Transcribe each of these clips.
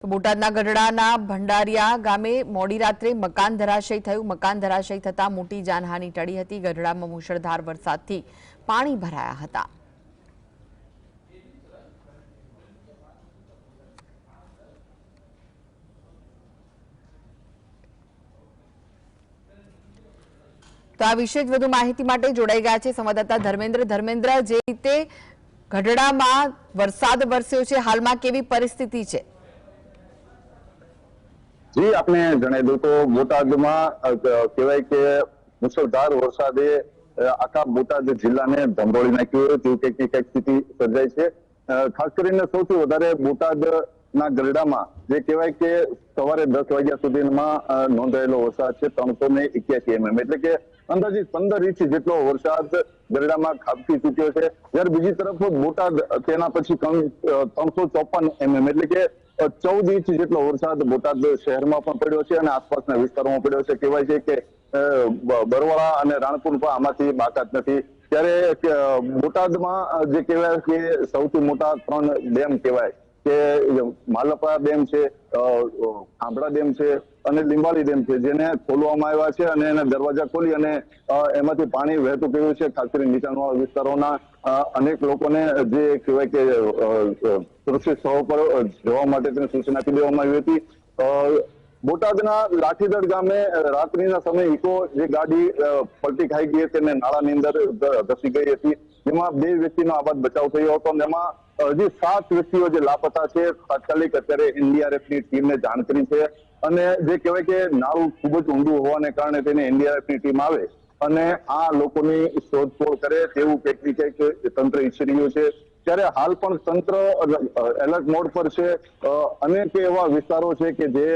તો બોટાદના ગઢડાના ભંડારિયા ગામે મોડી રાત્રે મકાન ધરાશય થયું। મકાન ધરાશય થતા મોટી જાનહાનિ ટળી હતી। ગઢડામાં મુશળધાર વરસાદથી પાણી ભરાયા હતા। તો આ વિશે વધુ માહિતી માટે જોડાઈ ગયા છે સંવાદદાતા ધર્મેન્દ્ર। ધર્મેન્દ્ર, જે રીતે ગઢડામાં વરસાદ વરસ્યો છે, હાલમાં કેવી પરિસ્થિતિ છે? जी आपने जणावी दो तो बोटाद में कहेवाय के मुसळधार वरसादे आखा बोटाद जिल्ला ने धंधोळी नाख्यो तेवी कंईक स्थिति सर्जाई छे। खास करीने सौथी वधारे बोटाद ना गरडामां जे कहेवाय के सवारे 10 वाग्या सुधीमां नोंधायेलो वरसाद छे 381 mm એટલે કે અંદાજિત 15 ઇંચ જેટલો વરસાદ ગરડામાં ખાબકી ચૂક્યો છે। જ્યારે બીજી તરફ બોટાદ તેના પછી 354 mm એટલે કે 14 ઇંચ જેટલો વરસાદ બોટાદ શહેરમાં પણ પડ્યો છે અને આસપાસના વિસ્તારોમાં પડ્યો છે। કહેવાય છે કે બરવાળા અને રાણપુર પણ આમાંથી બાકાત નથી। ત્યારે બોટાદમાં જે કહેવાય કે સૌથી મોટા 3 ડેમ કહેવાય કે માલપરા ડેમ છે, આંબળા ડેમ છે અને લીંબાળી ડેમ છે, જેને ખોલવામાં આવ્યા છે અને એના દરવાજા ખોલી અને એમાંથી પાણી વહેતું ગયું છે। ખાસ કરીને નીચાણવાળા વિસ્તારોના અનેક લોકોને જે કહેવાય કે સુરક્ષિત સ્થળો પર જવા માટે તેને સૂચના આપી દેવામાં આવી હતી। બોટાદના લાઠીદળ ગામે રાત્રિના સમયે ઇકો જે ગાડી પલટી ખાઈ ગઈ તેને નાળાની અંદર ધસી ગઈ હતી, જેમાં 2 વ્યક્તિનો આબાદ બચાવ થયો હતો અને એમાં હજી 7 વ્યક્તિઓ જે લાપતા છે। તાત્કાલિક અત્યારે એનડીઆરએફની ટીમને જાણ કરી છે અને જે કહેવાય કે નાળું ખૂબ જ ઊંડું હોવાને કારણે તેને એનડીઆરએફની ટીમ આવે અને આ લોકોની શોધખોળ કરે તેવું કંઈક તંત્ર ઈચ્છી રહ્યું છે। ત્યારે હાલ પણ તંત્ર એલર્ટ મોડ પર છે। અનેક એવા વિસ્તારો છે કે જે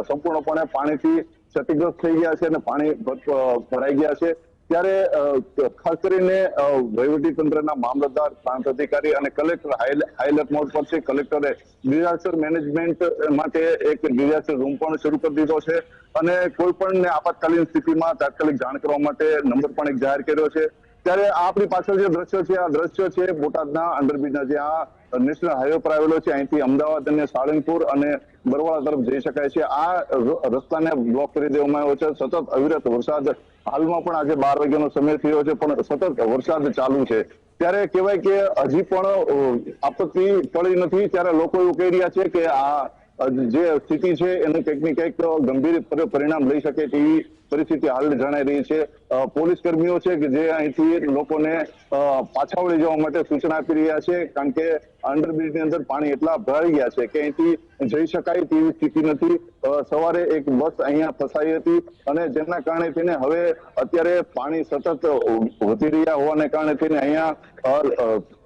સંપૂર્ણપણે પાણીથી ક્ષતિગ્રસ્ત થઈ ગયા છે અને પાણી ભરાઈ ગયા છે। ત્યારે ખાસ કરીને વહીવટી તંત્રના મામલતદાર, પ્રાંત અધિકારી અને કલેક્ટર હાઈ એલર્ટ મોડ પર છે। કલેક્ટરે ડિઝાસ્ટર મેનેજમેન્ટ માટે એક ડિઝાસ્ટર રૂમ પણ શરૂ કરી દીધો છે અને કોઈ પણ આપાતકાલીન સ્થિતિમાં તાત્કાલિક જાણ કરવા માટે નંબર પણ એક જાહેર કર્યો છે। ત્યારે આપણી પાછળ જે દ્રશ્ય છે આ દ્રશ્ય છે બોટાદના અંડરબ્રિજના, જે આ નેશનલ હાઈવે પર આવેલો છે। અહીંથી અમદાવાદ અને સાળંગપુર અને બરવાળા તરફ જઈ શકાય છે। આ રસ્તાને બ્લોક કરી દેવામાં આવ્યો છે। સતત અવિરત વરસાદ, હાલમાં પણ આજે 12 વાગ્યાનો સમય થયો છે પણ સતત વરસાદ ચાલુ છે। ત્યારે કહેવાય કે હજી પણ આપત્તિ ટળી નથી। ત્યારે લોકો એવું કહી રહ્યા છે કે આ જે સ્થિતિ છે એનું કંઈક ને કંઈક ગંભીર પરિણામ લઈ શકે તેવી પરિસ્થિતિ હાલ જણાઈ રહી છે। પોલીસ કર્મીઓ છે કે જે અહીંથી લોકોને પાછા વળી જવા માટે સૂચના આપી રહ્યા છે, કારણ કે અંડરબ્રિજની અંદર પાણી એટલા ભરાઈ ગયા છે કે અહીંથી જઈ શકાય તેવી સ્થિતિ નથી। સવારે એક બસ અહીંયા ફસાઈ હતી અને જેના કારણે તેને હવે અત્યારે પાણી સતત વધી રહ્યા હોવાને કારણે તેને અહીંયા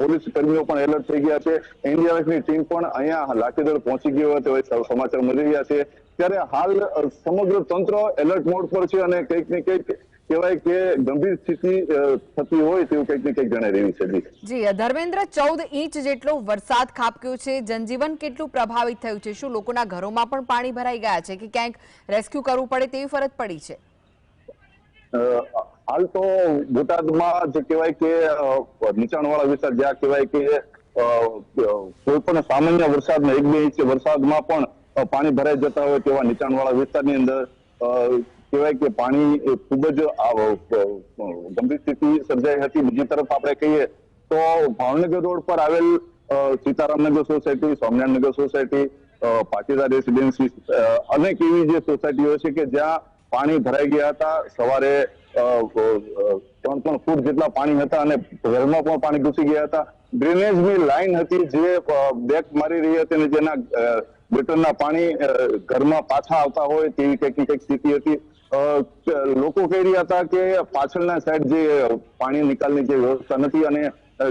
પોલીસ કર્મીઓ પણ એલર્ટ થઈ ગયા છે। એનડીઆરએફની ટીમ પણ અહીંયા લાઠીદળ પહોંચી ગયો હતો એવા સમાચાર મળી રહ્યા છે। ત્યારે હાલ સમગ્ર તંત્ર એલર્ટ મોડ પર છે અને કંઈક ને કંઈક કહેવાય કે ગંભીર સ્થિતિ થતી હોય તેવું કંઈક ને કંઈક જણાઈ રહ્યું છે। જી ધર્મેન્દ્ર, 14 ઇંચ જેટલો વરસાદ ખાબક્યો છે, જનજીવન કેટલું પ્રભાવિત થયું છે? શું લોકોના ઘરોમાં પણ પાણી ભરાઈ ગયા છે કે ક્યાંક રેસ્ક્યુ કરવું પડે તેવી ફરજ પડી છે? હાલ તો બોટાદમાં જે કહેવાય કે નીચાણવાળા વિસ્તાર, જ્યાં કહેવાય કે કોઈ પણ સામાન્ય વરસાદમાં 1-2 ઇંચ વરસાદમાં પણ પાણી ભરાઈ જતા હોય તેવા નીચાણવાળા વિસ્તારની અંદર કહેવાય કે પાણી ખૂબ જ ગંભીર સ્થિતિ સર્જાઈ હતી। બીજી તરફ આપણે કહીએ તો ભાવનગર રોડ પર આવેલ સીતારામનગર સોસાયટી, સ્વામિનારાયણનગર સોસાયટી, પાટીદાર રેસિડેન્સી, અનેક એવી જે સોસાયટીઓ છે કે જ્યાં પાણી ભરાઈ ગયા હતા। સવારે 3 ફૂટ જેટલા પાણી હતા અને ઘરમાં પણ પાણી ઘૂસી ગયા હતા। ડ્રેનેજની લાઈન હતી જે બેક મારી રહી હતી અને જેના ગટરના પાણી ઘરમાં પાછા આવતા હોય તેવી કંઈક સ્થિતિ હતી। લોકો કહી રહ્યા હતા કે પાછળના સાઈડ જે પાણી નિકાલની જે વ્યવસ્થા નથી અને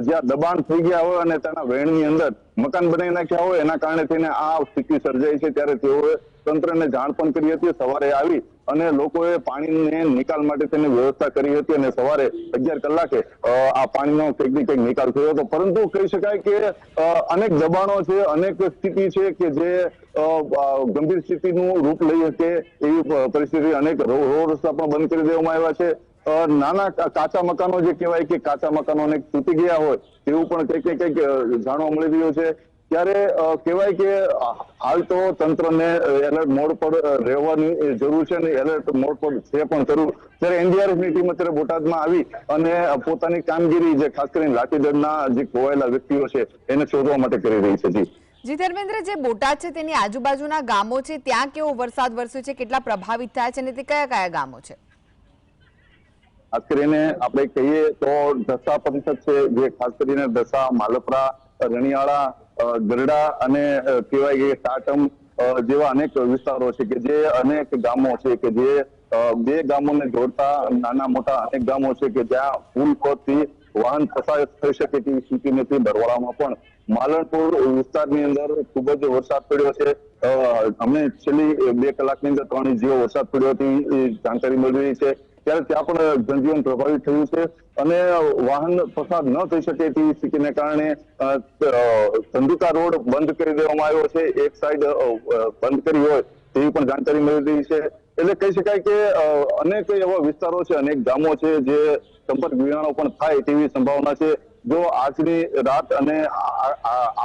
જ્યાં દબાણ થઈ ગયા હોય અને તેના વહેણની અંદર મકાન બનાવી નાખ્યા હોય એના કારણે તેને આ સ્થિતિ સર્જાઈ છે। ત્યારે તેઓએ તંત્રને જાણ પણ કરી હતી। સવારે આવી અને લોકોએ પાણીને નિકાલ માટે તેની વ્યવસ્થા કરી હતી અને સવારે 11 કલાકે આ પાણીનો કંઈક ને કંઈક નિકાલ થયો હતો। પરંતુ કહી શકાય કે અનેક દબાણો છે, અનેક સ્થિતિ છે કે જે ગંભીર સ્થિતિનું રૂપ લઈ શકે એવી પરિસ્થિતિ, અનેક રોડ રસ્તા પણ બંધ કરી દેવામાં આવ્યા છે। નાના કાચા મકાનો જે કહેવાય કે કાચા મકાનો અનેક તૂટી ગયા હોય તેવું પણ કંઈક ને કંઈક જાણવા મળી રહ્યું છે। ત્યારે કહેવાય કે હાલ તો તંત્રને એલર્ટ મોડ પર રહેવાની જરૂર છે અને એલર્ટ મોડ પર છે પણ જરૂર. ત્યારે એનડીઆરએફની ટીમ અત્યારે બોટાદમાં આવી અને પોતાની કામગીરી જે ખાસ કરીને લાઠીદળના જે ખોવાયેલા વ્યક્તિઓ છે એને શોધવા માટે કરી રહી છે. જી ધર્મેન્દ્ર, જે બોટાદ છે તેની આજુબાજુના ગામો છે ત્યાં કેવો વરસાદ વરસ્યો છે, કેટલા પ્રભાવિત થયા છે અને તે કયા કયા ગામો છે? ખાસ કરીને આપણે કહીએ તો ઢસા પંથક છે, જે ખાસ કરીને ઢસા, માલપરા, રણિયાળા, ગરડા અને કહેવાય કે ટાટમ જેવા અનેક વિસ્તારો છે કે જે અનેક ગામો છે કે જે બે ગામોને જોડતા નાના મોટા અનેક ગામો છે કે જ્યાં પુલ પરથી વાહન પસાર થઈ શકે તેવી સ્થિતિ નથી. બરવાળામાં પણ માલણપુર વિસ્તારની અંદર ખૂબ જ વરસાદ પડ્યો છે. અમને છેલ્લી 2 કલાકની અંદર 3 ઇંચ જેવો વરસાદ પડ્યો હતી જાણકારી મળી રહી છે. ત્યારે ત્યાં પણ જનજીવન પ્રભાવિત થયું છે અને વાહન પસાર ન થઈ શકે તેવી સ્થિતિને કારણે ધંધુકા રોડ બંધ કરી દેવામાં આવ્યો છે. એક સાઈડ બંધ કરી હોય તેવી પણ જાણકારી મળી રહી છે. એટલે કહી શકાય કે અનેક એવા વિસ્તારો છે, અનેક ગામો છે જે સંપર્ક વિહોણો પણ થાય તેવી સંભાવના છે. જો આજની રાત અને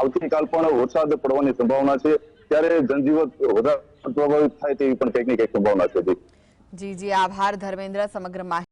આવતીકાલ પણ વરસાદ પડવાની સંભાવના છે ત્યારે જનજીવન વધારે પ્રભાવિત થાય તેવી પણ કંઈક ને કંઈક સંભાવના છે. જી, આભાર ધર્મેન્દ્ર સમગ્ર માહિતી